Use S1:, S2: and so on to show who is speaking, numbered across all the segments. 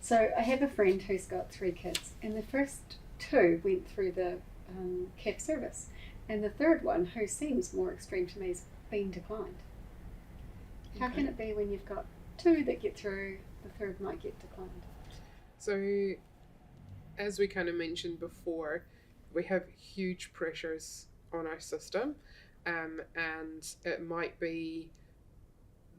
S1: So I have a friend who's got 3 kids, and the first 2 went through the CAF service, and the third one, who seems more extreme to me, has been declined. How can it be when you've got 2 that get through, the third might get declined?
S2: So, as we kind of mentioned before, we have huge pressures on our system, and it might be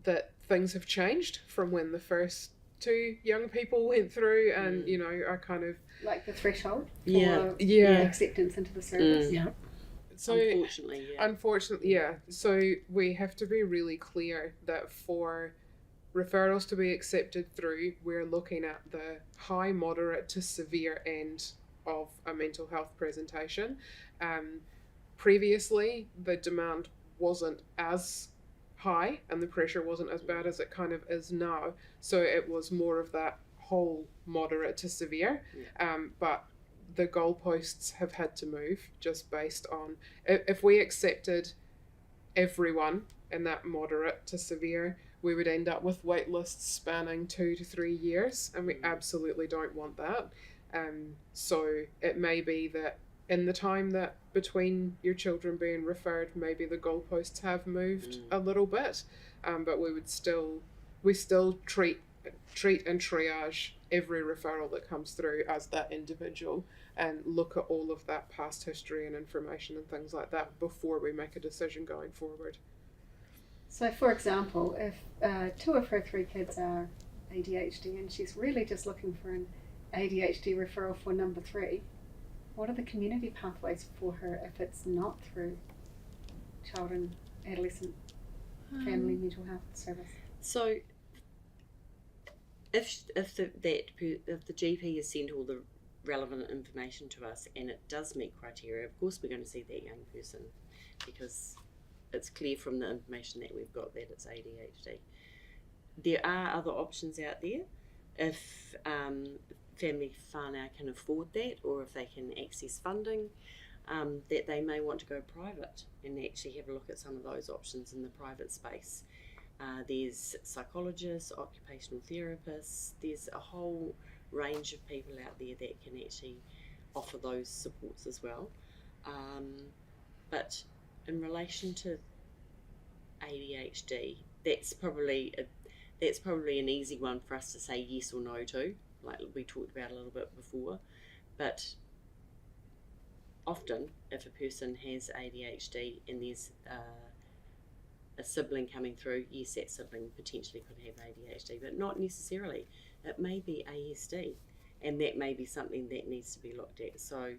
S2: that things have changed from when the first 2 young people went through, and are kind of
S1: like the threshold for acceptance into the service.
S2: So
S3: unfortunately,
S2: so we have to be really clear that for referrals to be accepted through, we're looking at the high, moderate to severe end of a mental health presentation. Previously, the demand wasn't as high and the pressure wasn't as bad as it kind of is now. So it was more of that whole moderate to severe. But the goalposts have had to move just based on if we accepted everyone in that moderate to severe, we would end up with wait lists spanning 2 to 3 years, and we absolutely don't want that. So it may be that in the time that between your children being referred, maybe the goalposts have moved a little bit, but we still treat and triage every referral that comes through as that individual and look at all of that past history and information and things like that before we make a decision going forward.
S1: So, for example, if 2 of her 3 kids are ADHD and she's really just looking for an ADHD referral for number 3, what are the community pathways for her if it's not through child and adolescent family mental health service?
S3: So, if the GP has sent all the relevant information to us and it does meet criteria, of course we're going to see that young person because it's clear from the information that we've got that it's ADHD. There are other options out there if family whānau can afford that, or if they can access funding, that they may want to go private and actually have a look at some of those options in the private space. There's psychologists, occupational therapists, there's a whole range of people out there that can actually offer those supports as well. But in relation to ADHD, that's probably an easy one for us to say yes or no to, like we talked about a little bit before. But often, if a person has ADHD and there's a sibling coming through, yes, that sibling potentially could have ADHD, but not necessarily. It may be ASD, and that may be something that needs to be looked at. So